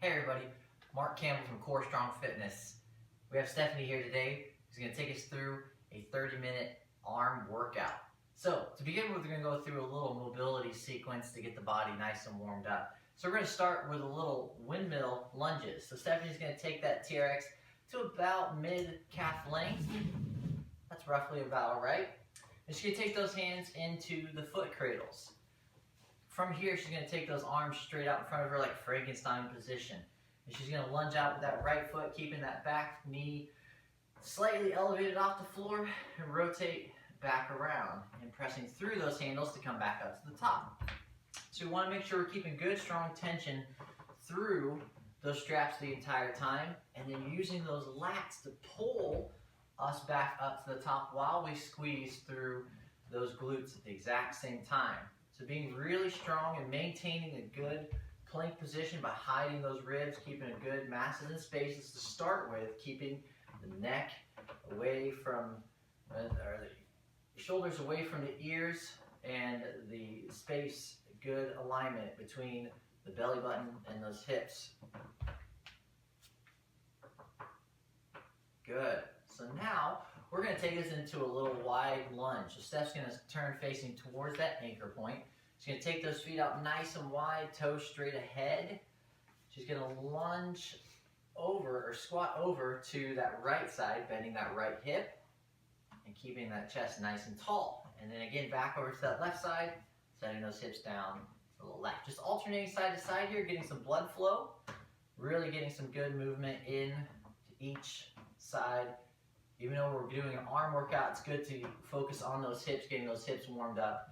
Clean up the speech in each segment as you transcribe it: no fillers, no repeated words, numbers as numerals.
Hey everybody, Mark Campbell from Core Strong Fitness. We have Stephanie here today who's going to take us through a 30-minute arm workout. So to begin with, we're going to go through a little mobility sequence to get the body nice and warmed up. So we're going to start with a little windmill lunges. So Stephanie's going to take that TRX to about mid-calf length. That's roughly about right. And she's going to take those hands into the foot cradles. From here, she's going to take those arms straight out in front of her like Frankenstein position. And she's going to lunge out with that right foot, keeping that back knee slightly elevated off the floor and rotate back around and pressing through those handles to come back up to the top. So we want to make sure we're keeping good, strong tension through those straps the entire time, and then using those lats to pull us back up to the top while we squeeze through those glutes at the exact same time. So being really strong and maintaining a good plank position by hiding those ribs, keeping a good masses and spaces to start with, keeping the neck away from, or the shoulders away from the ears, and the space, good alignment between the belly button and those hips. Good. So now we're going to take this into a little wide lunge. So Steph's going to turn facing towards that anchor point. She's going to take those feet out nice and wide, toes straight ahead. She's going to lunge over or squat over to that right side, bending that right hip and keeping that chest nice and tall. And then again, back over to that left side, setting those hips down to the left. Just alternating side to side here, getting some blood flow, really getting some good movement in to each side. Even though we're doing an arm workout, it's good to focus on those hips, getting those hips warmed up.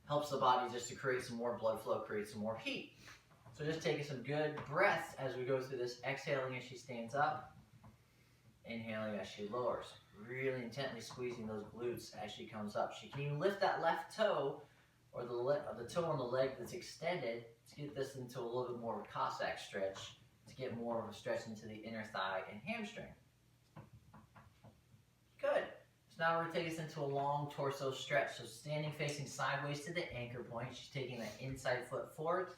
Helps the body just to create some more blood flow, create some more heat. So just taking some good breaths as we go through this, exhaling as she stands up, inhaling as she lowers. Really intently squeezing those glutes as she comes up. She can even lift that left toe or the toe on the leg that's extended to get this into a little bit more of a Cossack stretch, to get more of a stretch into the inner thigh and hamstring. Good. So now we're going to take us into a long torso stretch. So standing facing sideways to the anchor point, she's taking that inside foot forward,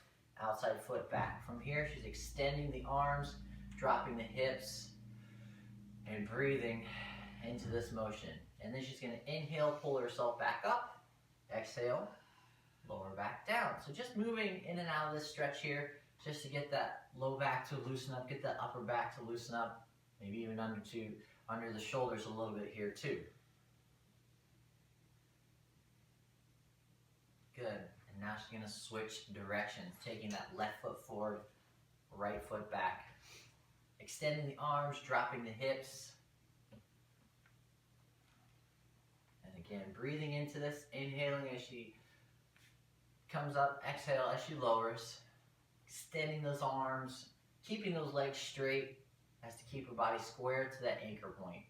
outside foot back. From here, she's extending the arms, dropping the hips, and breathing into this motion. And then she's going to inhale, pull herself back up, exhale, lower back down. So just moving in and out of this stretch here, just to get that low back to loosen up, get that upper back to loosen up, maybe even under the shoulders a little bit here too. Good. And now she's going to switch directions, taking that left foot forward, right foot back. Extending the arms, dropping the hips. And again, breathing into this, inhaling as she comes up, exhale as she lowers. Extending those arms, keeping those legs straight as to keep her body square to that anchor point.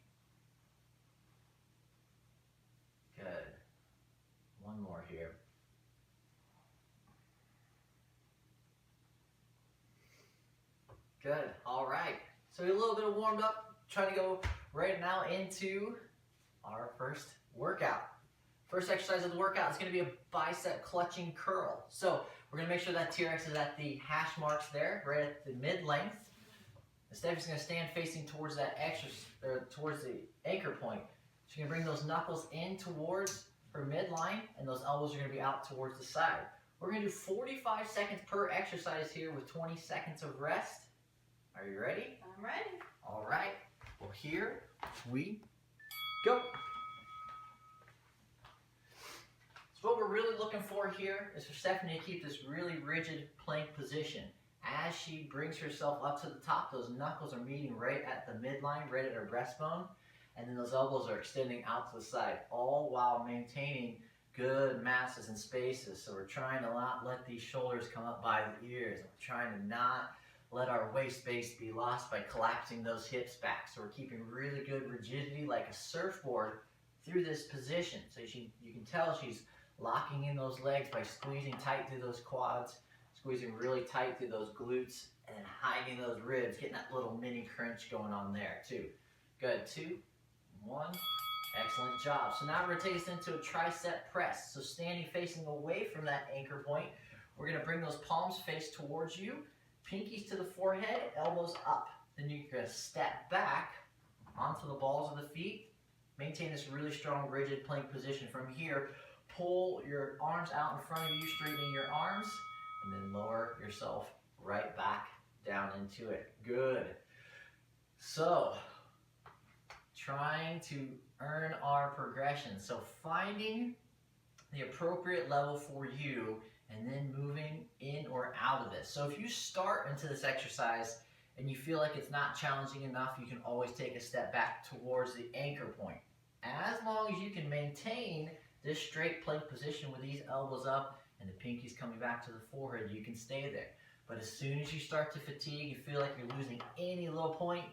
Good. One more here. Good. All right. So we're a little bit warmed up. Trying to go right now into our first workout. First exercise of the workout is going to be a bicep clutching curl. So we're going to make sure that TRX is at the hash marks there, right at the mid-length. Stephanie's going to stand facing towards that towards the anchor point. She's going to bring those knuckles in towards her midline, and those elbows are going to be out towards the side. We're going to do 45 seconds per exercise here with 20 seconds of rest. Are you ready? I'm ready. All right. Well, here we go. So what we're really looking for here is for Stephanie to keep this really rigid plank position. As she brings herself up to the top, those knuckles are meeting right at the midline, right at her breastbone, and then those elbows are extending out to the side, all while maintaining good masses and spaces. So we're trying to not let these shoulders come up by the ears, and we're trying to not let our waist space be lost by collapsing those hips back. So we're keeping really good rigidity like a surfboard through this position. So you can tell she's locking in those legs by squeezing tight through those quads, squeezing really tight through those glutes, and then hiding those ribs, getting that little mini crunch going on there too. Good, 2, 1, excellent job. So now we're going to take us into a tricep press. So standing facing away from that anchor point, we're going to bring those palms face towards you, pinkies to the forehead, elbows up. Then you're going to step back onto the balls of the feet. Maintain this really strong, rigid plank position. From here, pull your arms out in front of you, straighten your arms, and then lower yourself right back down into it. Good. So, trying to earn our progression. So finding the appropriate level for you and then moving in or out of this. So if you start into this exercise and you feel like it's not challenging enough, you can always take a step back towards the anchor point. As long as you can maintain this straight plank position with these elbows up and the pinkies coming back to the forehead, you can stay there. But as soon as you start to fatigue, you feel like you're losing any little point,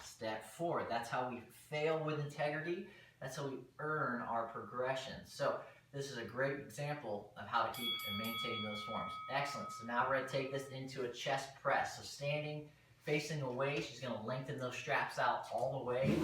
step forward. That's how we fail with integrity. That's how we earn our progression. So this is a great example of how to keep and maintain those forms. Excellent. So now we're going to take this into a chest press. So standing, facing away, she's going to lengthen those straps out all the way.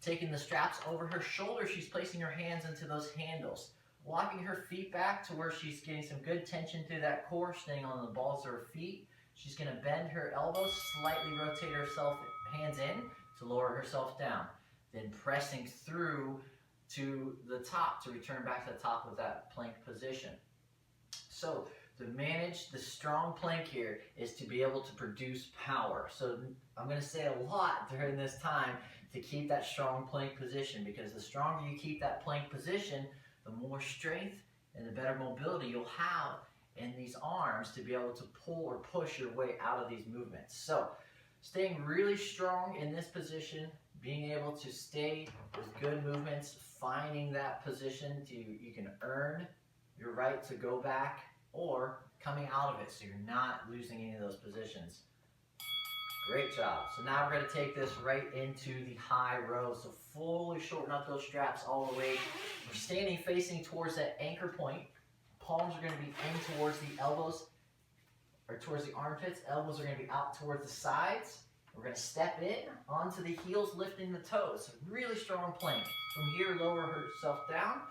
Taking the straps over her shoulders, she's placing her hands into those handles. Walking her feet back to where she's getting some good tension through that core, staying on the balls of her feet. She's going to bend her elbows, slightly rotate herself, hands in, to lower herself down. Then pressing through to the top to return back to the top of that plank position. So to manage the strong plank here is to be able to produce power. So I'm going to say a lot during this time to keep that strong plank position, because the stronger you keep that plank position, the more strength and the better mobility you'll have in these arms to be able to pull or push your way out of these movements. So staying really strong in this position, being able to stay with good movements, finding that position you can earn your right to go back or coming out of it so you're not losing any of those positions. Great job. So now we're going to take this right into the high row. So fully shorten up those straps all the way. We're standing facing towards that anchor point. Palms are going to be in towards the elbows, or towards the armpits. Elbows are going to be out towards the sides. We're going to step in onto the heels, lifting the toes. So really strong plank. From here, lower herself down.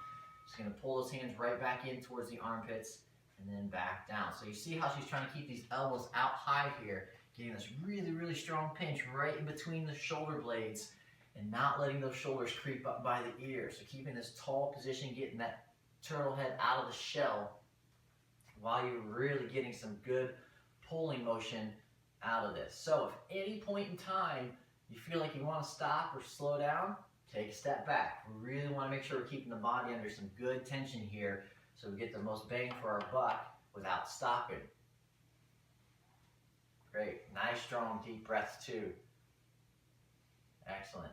She's going to pull those hands right back in towards the armpits and then back down. So you see how she's trying to keep these elbows out high here, getting this really, really strong pinch right in between the shoulder blades and not letting those shoulders creep up by the ears. So keeping this tall position, getting that turtle head out of the shell while you're really getting some good pulling motion out of this. So if any point in time you feel like you want to stop or slow down, take a step back. We really want to make sure we're keeping the body under some good tension here so we get the most bang for our buck without stopping. Great. Nice, strong, deep breaths too. Excellent.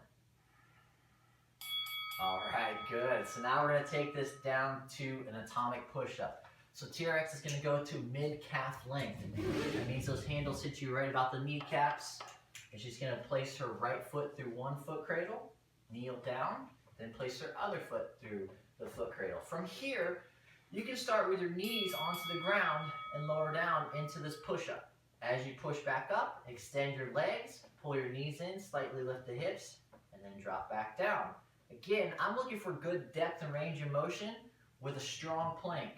All right, good. So now we're going to take this down to an atomic push-up. So TRX is going to go to mid-calf length. That means those handles hit you right about the kneecaps. And she's going to place her right foot through one foot cradle, kneel down, then place her other foot through the foot cradle. From here, you can start with your knees onto the ground and lower down into this push-up. As you push back up, extend your legs, pull your knees in, slightly lift the hips, and then drop back down. Again, I'm looking for good depth and range of motion with a strong plank.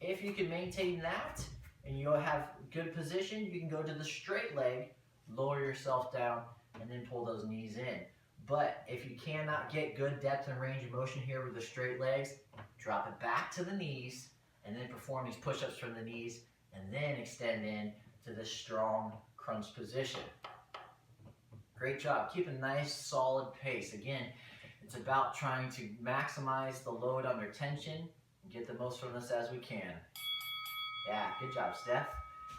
If you can maintain that and you'll have good position, you can go to the straight leg, lower yourself down, and then pull those knees in. But if you cannot get good depth and range of motion here with the straight legs, drop it back to the knees and then perform these push-ups from the knees and then extend in to this strong crunch position. Great job. Keep a nice solid pace. Again, it's about trying to maximize the load under tension and get the most from this as we can. Yeah, good job, Steph.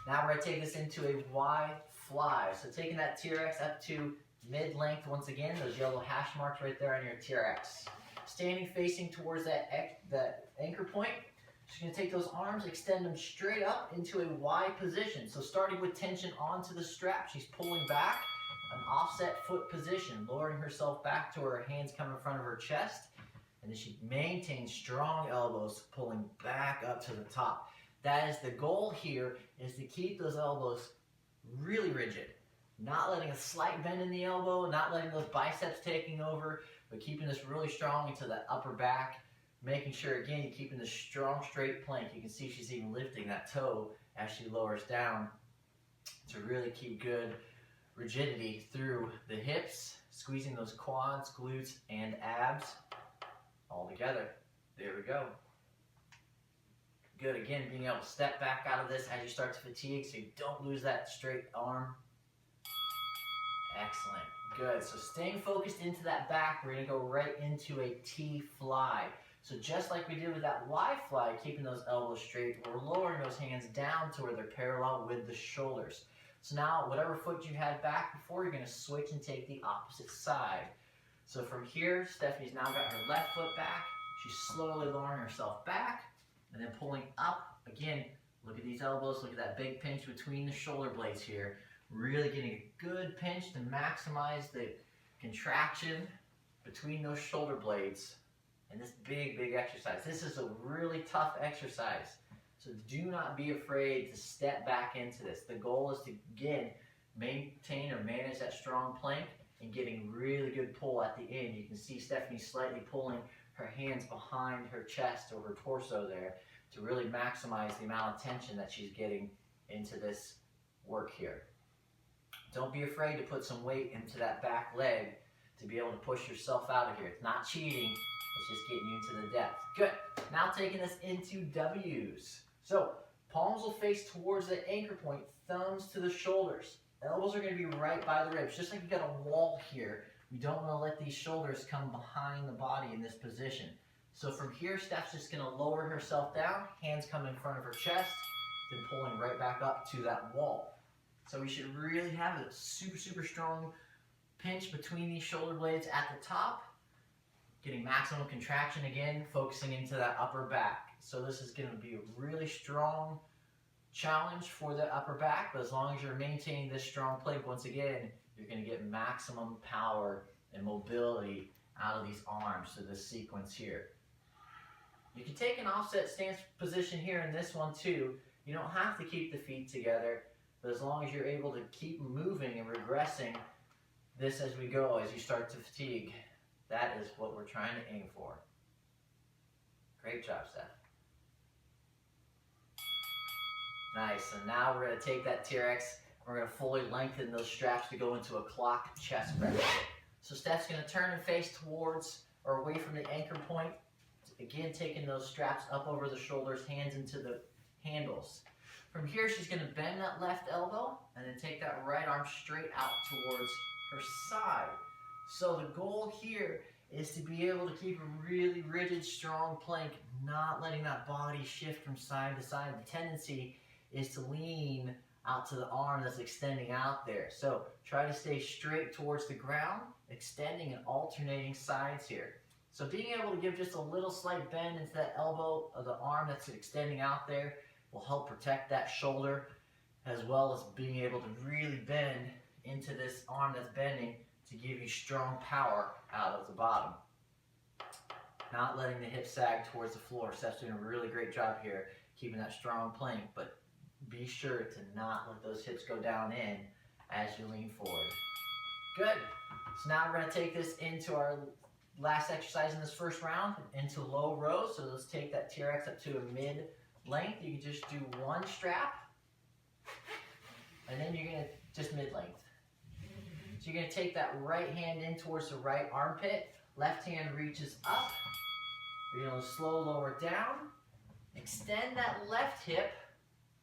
Now we're going to take this into a Y fly. So taking that TRX up to mid-length once again, those yellow hash marks right there on your TRX. Standing facing towards that anchor point. She's going to take those arms, extend them straight up into a Y position. So starting with tension onto the strap, she's pulling back, an offset foot position, lowering herself back to where her hands come in front of her chest. And then she maintains strong elbows, pulling back up to the top. That is the goal here, is to keep those elbows really rigid. Not letting a slight bend in the elbow, not letting those biceps taking over, but keeping this really strong into the upper back. Making sure, again, you're keeping the strong, straight plank. You can see she's even lifting that toe as she lowers down. to really keep good rigidity through the hips, squeezing those quads, glutes, and abs all together. There we go. Good. Again, being able to step back out of this as you start to fatigue so you don't lose that straight arm. Excellent. Good. So staying focused into that back, we're going to go right into a T-fly. So just like we did with that Y-fly, keeping those elbows straight, we're lowering those hands down to where they're parallel with the shoulders. So now, whatever foot you had back before, you're going to switch and take the opposite side. So from here, Stephanie's now got her left foot back. She's slowly lowering herself back and then pulling up. Again, look at these elbows. Look at that big pinch between the shoulder blades here. Really getting a good pinch to maximize the contraction between those shoulder blades. And this big, big exercise. This is a really tough exercise. So do not be afraid to step back into this. The goal is to, again, maintain or manage that strong plank and getting really good pull at the end. You can see Stephanie slightly pulling her hands behind her chest or her torso there to really maximize the amount of tension that she's getting into this work here. Don't be afraid to put some weight into that back leg to be able to push yourself out of here. It's not cheating, it's just getting you into the depth. Good. Now taking this into W's. So palms will face towards the anchor point, thumbs to the shoulders. Elbows are going to be right by the ribs. Just like you've got a wall here, we don't want to let these shoulders come behind the body in this position. So from here, Steph's just going to lower herself down, hands come in front of her chest, then pulling right back up to that wall. So we should really have a super, super strong pinch between these shoulder blades at the top, getting maximum contraction again, focusing into that upper back. So this is going to be a really strong challenge for the upper back, but as long as you're maintaining this strong plank, once again, you're going to get maximum power and mobility out of these arms to this sequence here. You can take an offset stance position here in this one too. You don't have to keep the feet together, but as long as you're able to keep moving and regressing this as we go, as you start to fatigue, that is what we're trying to aim for. Great job, Steph. Nice, and now we're going to take that TRX, we're going to fully lengthen those straps to go into a clock chest press. So Steph's going to turn and face towards or away from the anchor point. Again, taking those straps up over the shoulders, hands into the handles. From here, she's going to bend that left elbow and then take that right arm straight out towards her side. So the goal here is to be able to keep a really rigid, strong plank, not letting that body shift from side to side. The tendency is to lean out to the arm that's extending out there. So try to stay straight towards the ground, extending and alternating sides here. So being able to give just a little slight bend into that elbow of the arm that's extending out there will help protect that shoulder, as well as being able to really bend into this arm that's bending to give you strong power out of the bottom. Not letting the hips sag towards the floor. Steph's doing a really great job here, keeping that strong plank, but be sure to not let those hips go down in as you lean forward. Good. So now we're going to take this into our last exercise in this first round, into low rows. So let's take that TRX up to a mid length. You can just do one strap, and then you're going to just mid length. So you're going to take that right hand in towards the right armpit, left hand reaches up. You're going to slow lower down, extend that left hip,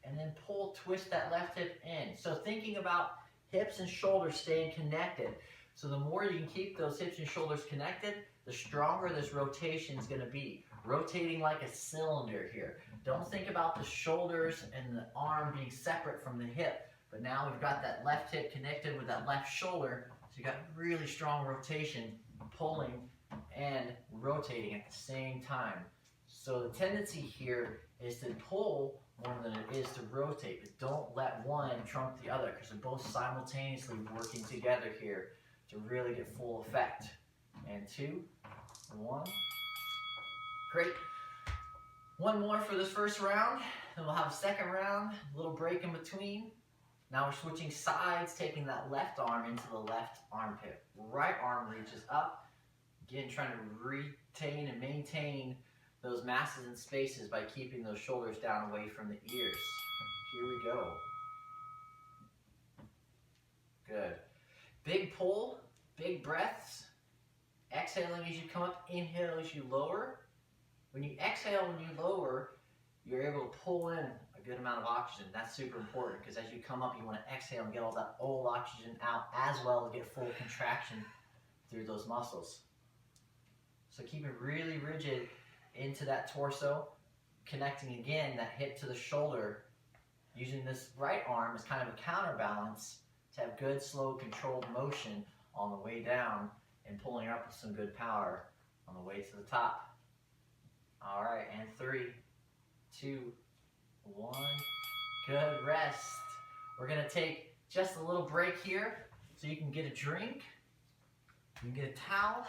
and then pull, twist that left hip in. So thinking about hips and shoulders staying connected. So the more you can keep those hips and shoulders connected, the stronger this rotation is going to be. Rotating like a cylinder here. Don't think about the shoulders and the arm being separate from the hip. But now we've got that left hip connected with that left shoulder. So you got really strong rotation, pulling and rotating at the same time. So the tendency here is to pull more than it is to rotate. But don't let one trump the other, because they're both simultaneously working together here to really get full effect. And 2, 1. Great. One more for this first round, then we'll have a second round, a little break in between. Now we're switching sides, taking that left arm into the left armpit. Right arm reaches up. Again, trying to retain and maintain those masses and spaces by keeping those shoulders down away from the ears. Here we go. Good. Big pull, big breaths. Exhaling as you come up, inhale as you lower. When you exhale, when you lower, you're able to pull in a good amount of oxygen. That's super important because as you come up, you want to exhale and get all that old oxygen out as well as get full contraction through those muscles. So keep it really rigid into that torso, connecting again that hip to the shoulder, using this right arm as kind of a counterbalance to have good, slow, controlled motion on the way down and pulling up with some good power on the way to the top. All right, and 3, 2, 1. Good, rest. We're gonna take just a little break here so you can get a drink, you can get a towel.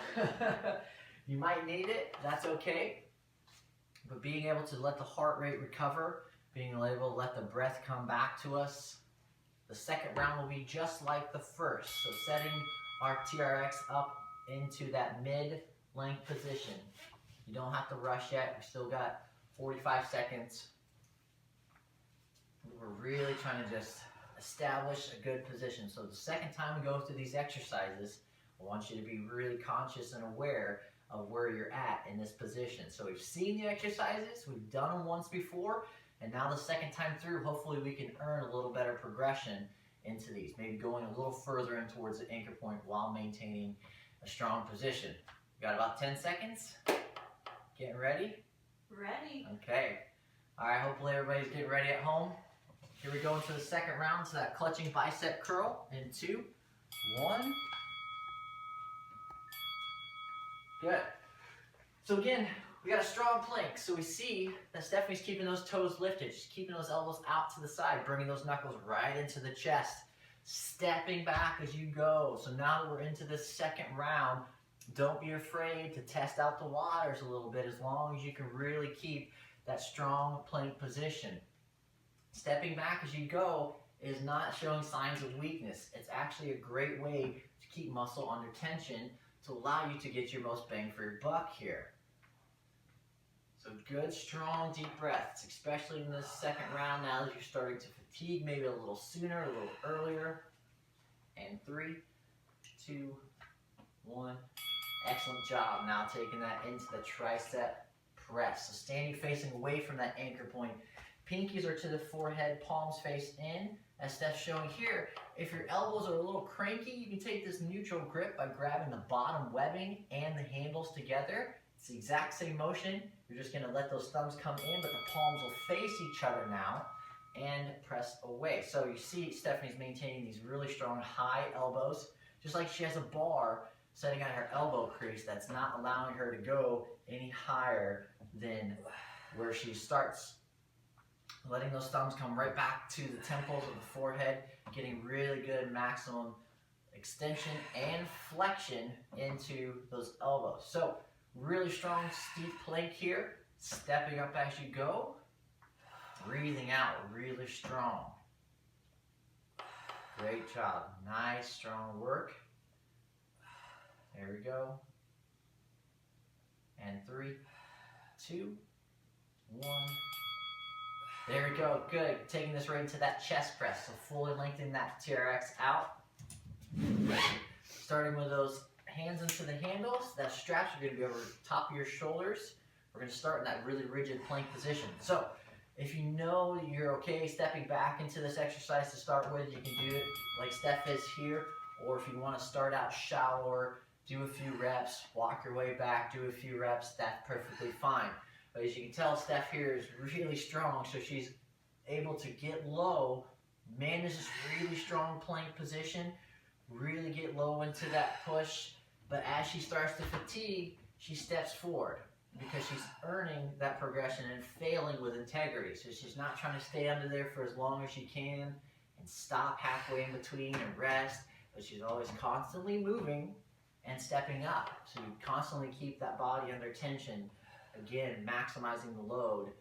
You might need it, that's okay. But being able to let the heart rate recover, being able to let the breath come back to us. The second round will be just like the first. So setting our TRX up into that mid-length position. You don't have to rush yet. We still got 45 seconds. We're really trying to just establish a good position. So the second time we go through these exercises, I want you to be really conscious and aware of where you're at in this position. So we've seen the exercises, we've done them once before, and now the second time through, hopefully we can earn a little better progression into these. Maybe going a little further in towards the anchor point while maintaining a strong position. We got about 10 seconds. Getting ready? Ready. Okay. All right, hopefully everybody's getting ready at home. Here we go into the second round, so that clutching bicep curl in 2, 1. Good. So again, we got a strong plank. So we see that Stephanie's keeping those toes lifted. She's keeping those elbows out to the side, bringing those knuckles right into the chest, stepping back as you go. So now that we're into this second round, don't be afraid to test out the waters a little bit as long as you can really keep that strong plank position. Stepping back as you go is not showing signs of weakness. It's actually a great way to keep muscle under tension to allow you to get your most bang for your buck here. So good, strong, deep breaths, especially in this second round now that you're starting to fatigue, maybe a little sooner, a little earlier. And 3, 2, 1. Excellent job. Now taking that into the tricep press. So standing facing away from that anchor point. Pinkies are to the forehead, palms face in. As Steph's showing here, if your elbows are a little cranky, you can take this neutral grip by grabbing the bottom webbing and the handles together. It's the exact same motion. You're just going to let those thumbs come in, but the palms will face each other now and press away. So you see Stephanie's maintaining these really strong high elbows, just like she has a bar setting at her elbow crease that's not allowing her to go any higher than where she starts. Letting those thumbs come right back to the temples of the forehead, getting really good maximum extension and flexion into those elbows. So really strong steep plank here, stepping up as you go, breathing out really strong. Great job, nice strong work. There we go. And 3, 2, 1. There we go, good. Taking this right into that chest press, so fully lengthening that TRX out. Starting with those hands into the handles, that straps are gonna be over the top of your shoulders. We're gonna start in that really rigid plank position. So, if you know you're okay stepping back into this exercise to start with, you can do it like Steph is here, or if you wanna start out shallower, do a few reps, walk your way back, do a few reps, that's perfectly fine. But as you can tell, Steph here is really strong, so she's able to get low, manage this really strong plank position, really get low into that push, but as she starts to fatigue, she steps forward because she's earning that progression and failing with integrity. So she's not trying to stay under there for as long as she can and stop halfway in between and rest, but she's always constantly moving and stepping up. So you constantly keep that body under tension. Again, maximizing the load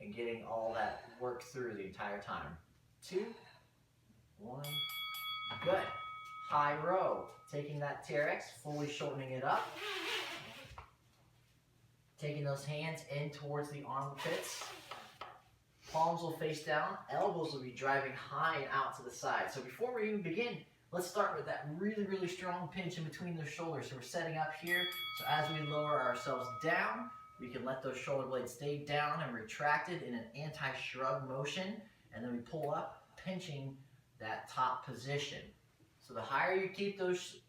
and getting all that work through the entire time. 2, 1, good. High row, taking that TRX, fully shortening it up. Taking those hands in towards the armpits. Palms will face down, elbows will be driving high and out to the side. So before we even begin, Let's start with that really, really strong pinch in between the shoulders. So we're setting up here. So as we lower ourselves down, we can let those shoulder blades stay down and retracted in an anti-shrug motion. And then we pull up, pinching that top position. So the higher you keep those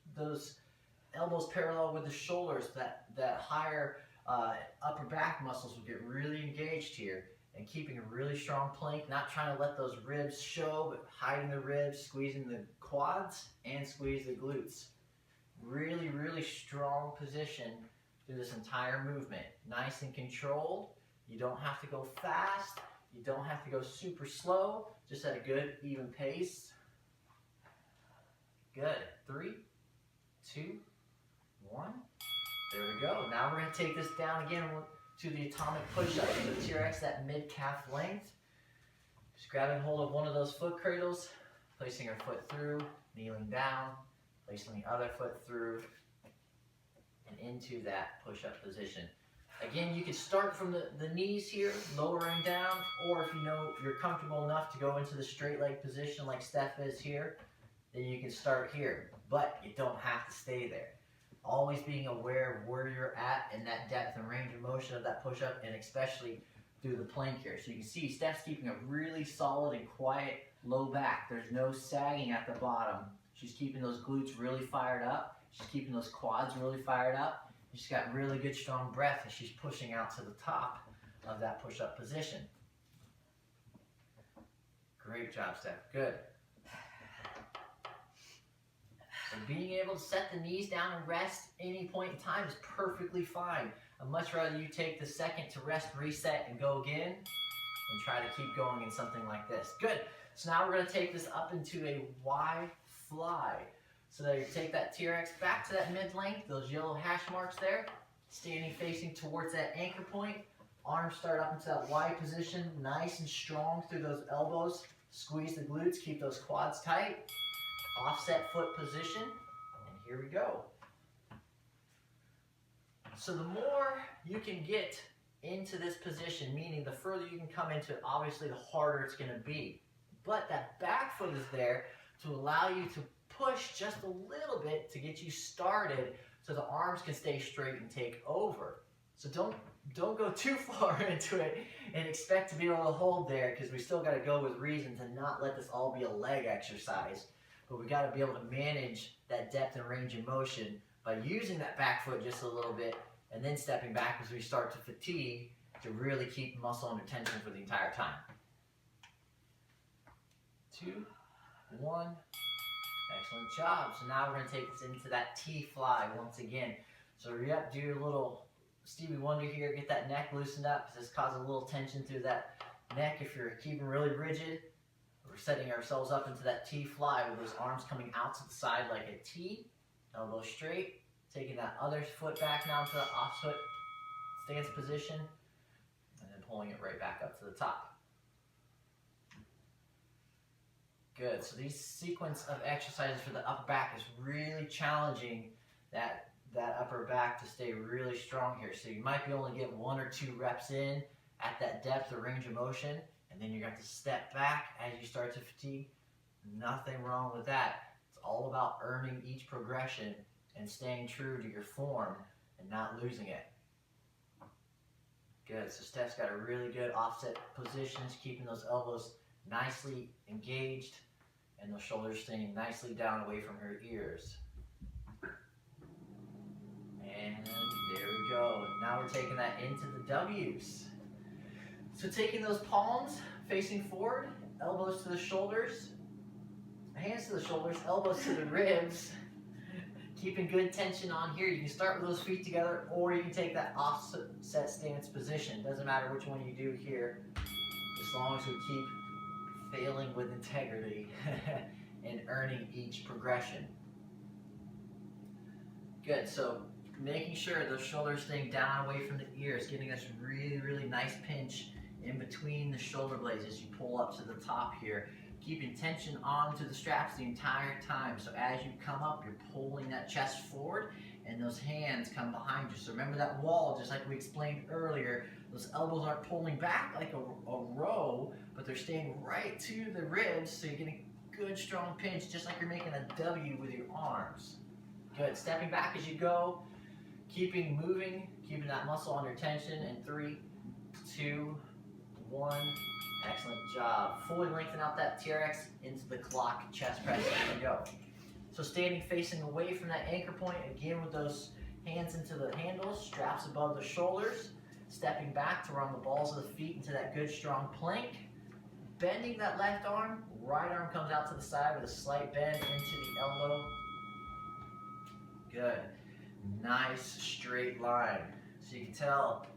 elbows parallel with the shoulders, that higher upper back muscles will get really engaged here. And keeping a really strong plank, not trying to let those ribs show, but hiding the ribs, squeezing the quads, and squeeze the glutes. Really, really strong position through this entire movement. Nice and controlled. You don't have to go fast. You don't have to go super slow. Just at a good, even pace. Good. 3, 2, 1. There we go. Now we're going to take this down again to the atomic push-up. So TRX, that mid-calf length. Just grabbing hold of one of those foot cradles, placing our foot through, kneeling down, placing the other foot through, and into that push-up position. Again, you can start from the knees here, lowering down, or if you know you're comfortable enough to go into the straight leg position like Steph is here, then you can start here. But you don't have to stay there. Always being aware of where you're at and that depth and range of motion of that push-up, and especially through the plank here. So you can see Steph's keeping a really solid and quiet low back. There's no sagging at the bottom. She's keeping those glutes really fired up. She's keeping those quads really fired up. She's got really good strong breath as she's pushing out to the top of that push-up position. Great job, Steph. Good. So being able to set the knees down and rest any point in time is perfectly fine. I'd much rather you take the second to rest, reset, and go again, and try to keep going in something like this. Good. So now we're going to take this up into a Y fly. So that you take that TRX back to that mid-length, those yellow hash marks there, standing facing towards that anchor point. Arms start up into that Y position, nice and strong through those elbows. Squeeze the glutes, keep those quads tight. Offset foot position, and here we go. So the more you can get into this position, meaning the further you can come into it, obviously the harder it's going to be. But that back foot is there to allow you to push just a little bit to get you started so the arms can stay straight and take over. So don't go too far into it and expect to be able to hold there, because we still got to go with reason to not let this all be a leg exercise. But we got to be able to manage that depth and range of motion by using that back foot just a little bit and then stepping back as we start to fatigue to really keep muscle under tension for the entire time. 2, 1. Excellent job. So now we're going to take this into that T-fly once again. So yep, do your little Stevie Wonder here. Get that neck loosened up, because this causes a little tension through that neck if you're keeping really rigid. We're setting ourselves up into that T-fly with those arms coming out to the side like a T, elbow straight, taking that other foot back now to the off foot stance position, and then pulling it right back up to the top. Good. So these sequence of exercises for the upper back is really challenging that upper back to stay really strong here. So you might be only get 1 or 2 reps in at that depth or range of motion, and then you're going to have to step back as you start to fatigue. Nothing wrong with that. It's all about earning each progression and staying true to your form and not losing it. Good. So Steph's got a really good offset positions, keeping those elbows nicely engaged and those shoulders staying nicely down away from her ears. And there we go. Now we're taking that into the W's. So taking those palms facing forward, elbows to the shoulders, hands to the shoulders, elbows to the ribs, keeping good tension on here. You can start with those feet together, or you can take that offset stance position. Doesn't matter which one you do here, as long as we keep failing with integrity and earning each progression. Good. So making sure those shoulders staying down away from the ears, getting this really, really nice pinch in between the shoulder blades as you pull up to the top here. Keeping tension onto the straps the entire time. So as you come up, you're pulling that chest forward and those hands come behind you. So remember that wall, just like we explained earlier, those elbows aren't pulling back like a row, but they're staying right to the ribs, so you're getting good strong pinch, just like you're making a W with your arms. Good, stepping back as you go, moving, keeping that muscle under tension in 3, 2, 1. Excellent job. Fully lengthen out that TRX into the clock chest press as you go. So standing facing away from that anchor point, again with those hands into the handles, straps above the shoulders, stepping back to run the balls of the feet into that good strong plank, bending that left arm, right arm comes out to the side with a slight bend into the elbow. Good. Nice straight line. So you can tell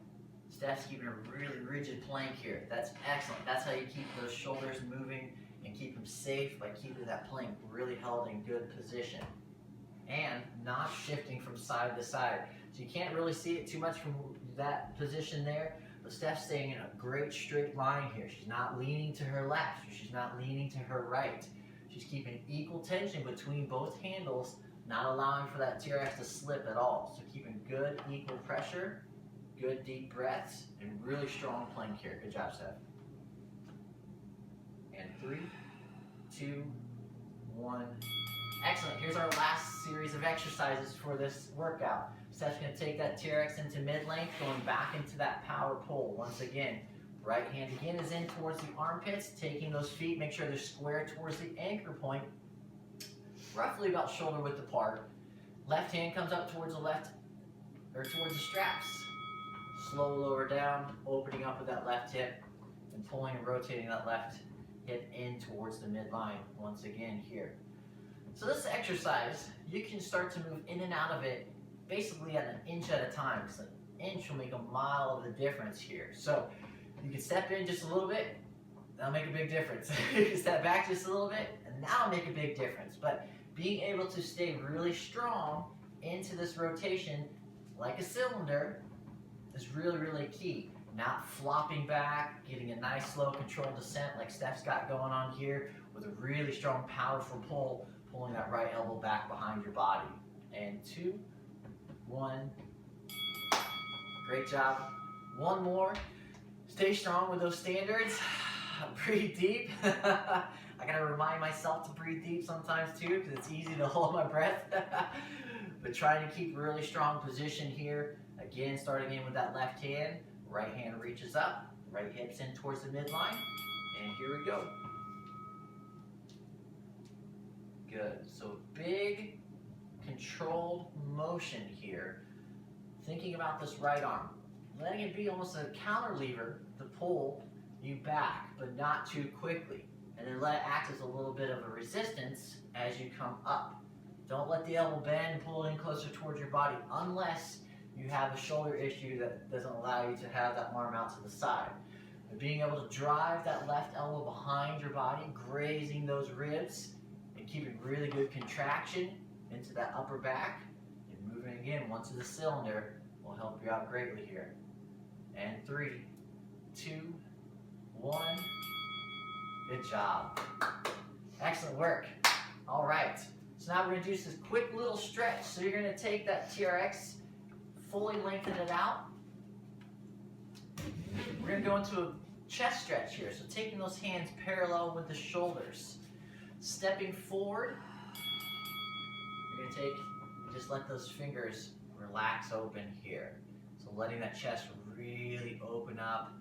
Steph's keeping a really rigid plank here. That's excellent. That's how you keep those shoulders moving and keep them safe, by keeping that plank really held in good position and not shifting from side to side. So you can't really see it too much from that position there, but Steph's staying in a great straight line here. She's not leaning to her left, or she's not leaning to her right. She's keeping equal tension between both handles, not allowing for that TRX to slip at all. So keeping good equal pressure, good deep breaths, and really strong plank here. Good job, Steph. And 3, 2, 1. Excellent. Here's our last series of exercises for this workout. Steph's going to take that TRX into mid-length, going back into that power pull. Once again, right hand again is in towards the armpits, taking those feet, make sure they're square towards the anchor point, roughly about shoulder width apart. Left hand comes up towards the left, or towards the straps. Slow lower down, opening up with that left hip, and pulling and rotating that left hip in towards the midline once again here. So this exercise, you can start to move in and out of it basically at an inch at a time, because an inch will make a mile of the difference here. So you can step in just a little bit, that'll make a big difference. You can step back just a little bit, and that'll make a big difference. But being able to stay really strong into this rotation like a cylinder is really, really key. Not flopping back, getting a nice slow controlled descent like Steph's got going on here, with a really strong powerful pull, pulling that right elbow back behind your body. And 2, 1. Great job. One more. Stay strong with those standards. Breathe deep. I gotta remind myself to breathe deep sometimes too, because it's easy to hold my breath. But trying to keep a really strong position here. Again, starting in with that left hand. Right hand reaches up. Right hip's in towards the midline. And here we go. Good. So big, controlled motion here. Thinking about this right arm. Letting it be almost a counter lever to pull you back, but not too quickly. And then let it act as a little bit of a resistance as you come up. Don't let the elbow bend and pull it in closer towards your body unless you have a shoulder issue that doesn't allow you to have that arm out to the side. But being able to drive that left elbow behind your body, grazing those ribs, and keeping really good contraction into that upper back, and moving again once to the cylinder will help you out greatly here. And 3, 2, 1. Good job. Excellent work. All right. So now we're going to do this quick little stretch. So you're going to take that TRX, fully lengthen it out. We're going to go into a chest stretch here. So taking those hands parallel with the shoulders. Stepping forward. You're going to just let those fingers relax open here. So letting that chest really open up.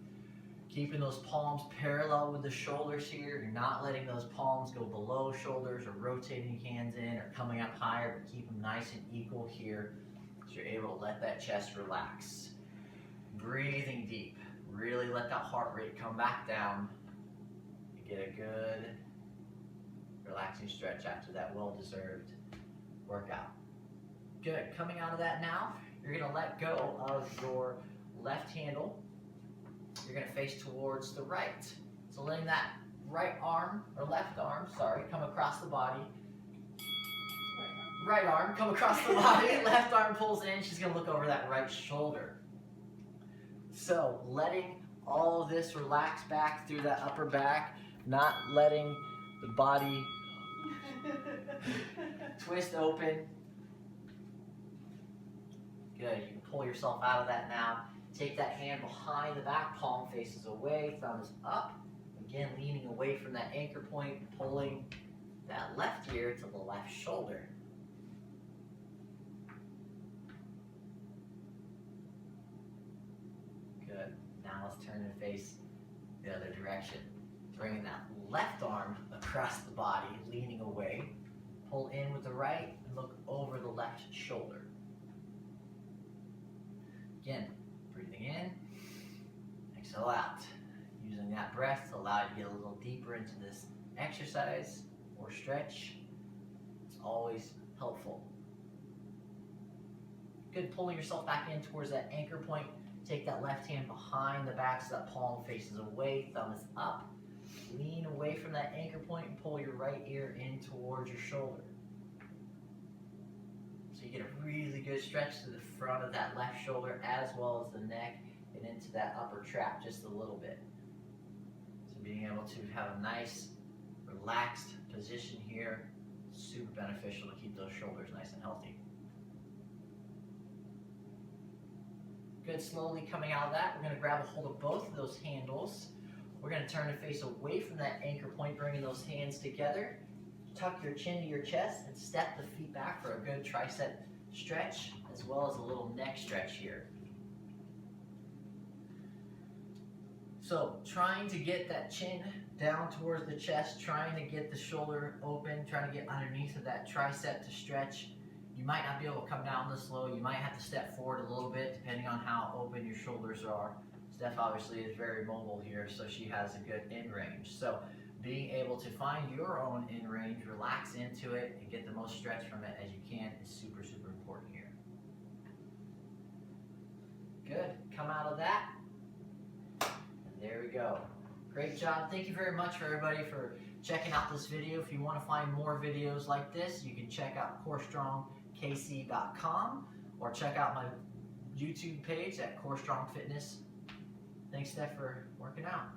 Keeping those palms parallel with the shoulders here. You're not letting those palms go below shoulders or rotating hands in or coming up higher, but keep them nice and equal here so you're able to let that chest relax. Breathing deep. Really let that heart rate come back down. You get a good relaxing stretch after that well-deserved workout. Good. Coming out of that now, you're going to let go of your left handle. You're going to face towards the right. So letting that right arm, or left arm, sorry, come across the body. Right arm, come across the body. Left arm pulls in. She's going to look over that right shoulder. So letting all of this relax back through that upper back, not letting the body twist open. Good. You can pull yourself out of that now. Take that hand behind the back, palm faces away, thumb is up. Again, leaning away from that anchor point, pulling that left ear to the left shoulder. Good. Now let's turn and face the other direction. Bringing that left arm across the body, leaning away. Pull in with the right and look over the left shoulder. Again, breathing in, exhale out. Using that breath to allow you to get a little deeper into this exercise or stretch. It's always helpful. Good, pulling yourself back in towards that anchor point. Take that left hand behind the back so that palm faces away, thumb is up. Lean away from that anchor point and pull your right ear in towards your shoulder. So you get a really good stretch to the front of that left shoulder as well as the neck and into that upper trap just a little bit. So being able to have a nice relaxed position here, super beneficial to keep those shoulders nice and healthy. Good, slowly coming out of that, we're going to grab a hold of both of those handles. We're going to turn and face away from that anchor point, bringing those hands together. Tuck your chin to your chest and step the feet back for a good tricep stretch, as well as a little neck stretch here. So trying to get that chin down towards the chest, trying to get the shoulder open, trying to get underneath of that tricep to stretch. You might not be able to come down this low. You might have to step forward a little bit depending on how open your shoulders are. Steph obviously is very mobile here, so she has a good in range. So being able to find your own in range, relax into it, and get the most stretch from it as you can is super, super important here. Good, come out of that. And there we go. Great job. Thank you very much for everybody for checking out this video. If you want to find more videos like this, you can check out CoreStrongKC.com or check out my YouTube page at Core Strong Fitness. Thanks, Steph, for working out.